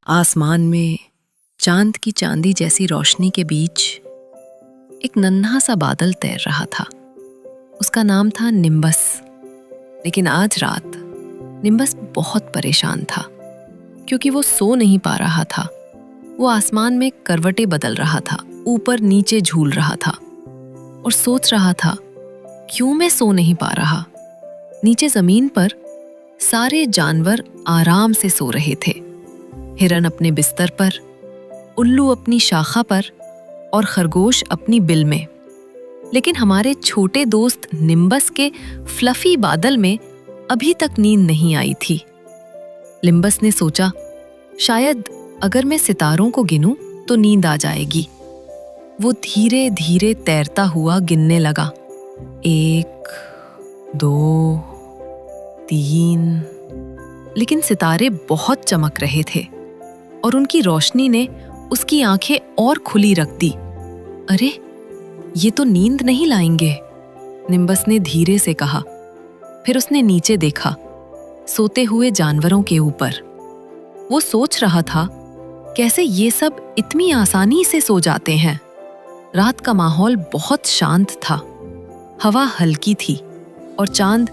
आसमान में चांद की चांदी जैसी रोशनी के बीच एक नन्हा सा बादल तैर रहा था। उसका नाम था निम्बस। लेकिन आज रात निम्बस बहुत परेशान था क्योंकि वो सो नहीं पा रहा था। वो आसमान में करवटें बदल रहा था, ऊपर नीचे झूल रहा था और सोच रहा था, क्यों मैं सो नहीं पा रहा। नीचे जमीन पर सारे जानवर आराम से सो रहे थे। हिरन अपने बिस्तर पर, उल्लू अपनी शाखा पर और खरगोश अपनी बिल में। लेकिन हमारे छोटे दोस्त निम्बस के फ्लफी बादल में अभी तक नींद नहीं आई थी। निम्बस ने सोचा, शायद अगर मैं सितारों को गिनूं तो नींद आ जाएगी। वो धीरे धीरे तैरता हुआ गिनने लगा। 1, 2, 3। लेकिन सितारे बहुत चमक रहे थे और उनकी रोशनी ने उसकी आंखें और खुली रख दी। अरे, ये तो नींद नहीं लाएंगे, निम्बस ने धीरे से कहा। फिर उसने नीचे देखा, सोते हुए जानवरों के ऊपर। वो सोच रहा था, कैसे ये सब इतनी आसानी से सो जाते हैं। रात का माहौल बहुत शांत था। हवा हल्की थी और चांद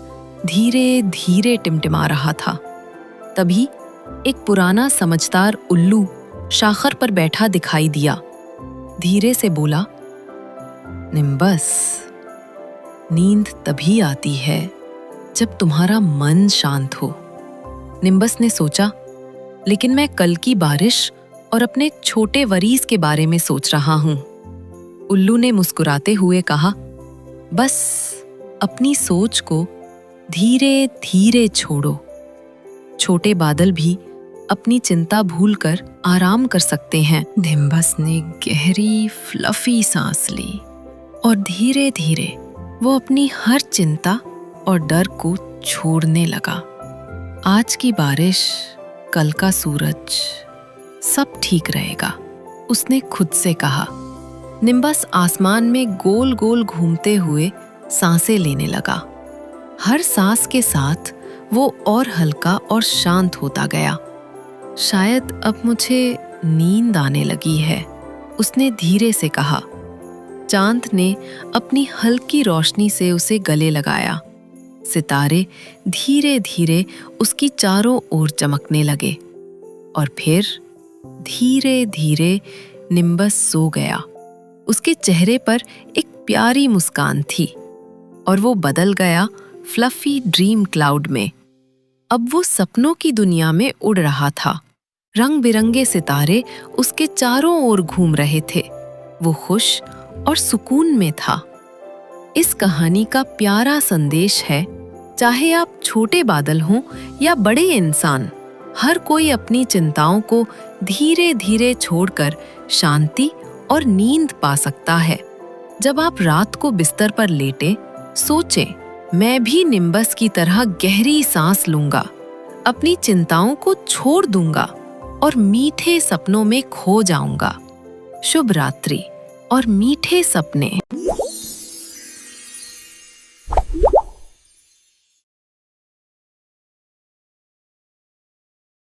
धीरे धीरे टिमटिमा रहा था। तभी एक पुराना समझदार उल्लू शाखर पर बैठा दिखाई दिया। धीरे से बोला, निम्बस, नींद तभी आती है जब तुम्हारा मन शांत हो। निम्बस ने सोचा, लेकिन मैं कल की बारिश और अपने छोटे वरीस के बारे में सोच रहा हूं। उल्लू ने मुस्कुराते हुए कहा, बस अपनी सोच को धीरे धीरे छोड़ो। छोटे बादल भी अपनी चिंता भूलकर आराम कर सकते हैं। निम्बस ने गहरी फ्लफी सांस ली और धीरे धीरे वो अपनी हर चिंता और डर को छोड़ने लगा। आज की बारिश, कल का सूरज, सब ठीक रहेगा, उसने खुद से कहा। निम्बस आसमान में गोल गोल घूमते हुए सांसें लेने लगा। हर सांस के साथ वो और हल्का और शांत होता गया। शायद अब मुझे नींद आने लगी है, उसने धीरे से कहा। चांद ने अपनी हल्की रोशनी से उसे गले लगाया। सितारे धीरे धीरे उसकी चारों ओर चमकने लगे और फिर धीरे धीरे निम्बस सो गया। उसके चेहरे पर एक प्यारी मुस्कान थी और वो बदल गया फ्लफी ड्रीम क्लाउड में। अब वो सपनों की दुनिया में उड़ रहा था। रंग बिरंगे सितारे उसके चारों ओर घूम रहे थे। वो खुश और सुकून में था। इस कहानी का प्यारा संदेश है, चाहे आप छोटे बादल हों या बड़े इंसान, हर कोई अपनी चिंताओं को धीरे धीरे छोड़कर शांति और नींद पा सकता है। जब आप रात को बिस्तर पर लेटे, सोचें, मैं भी निम्बस की तरह गहरी सांस लूंगा, अपनी चिंताओं को छोड़ दूंगा और मीठे सपनों में खो जाऊंगा। शुभ रात्रि और मीठे सपने।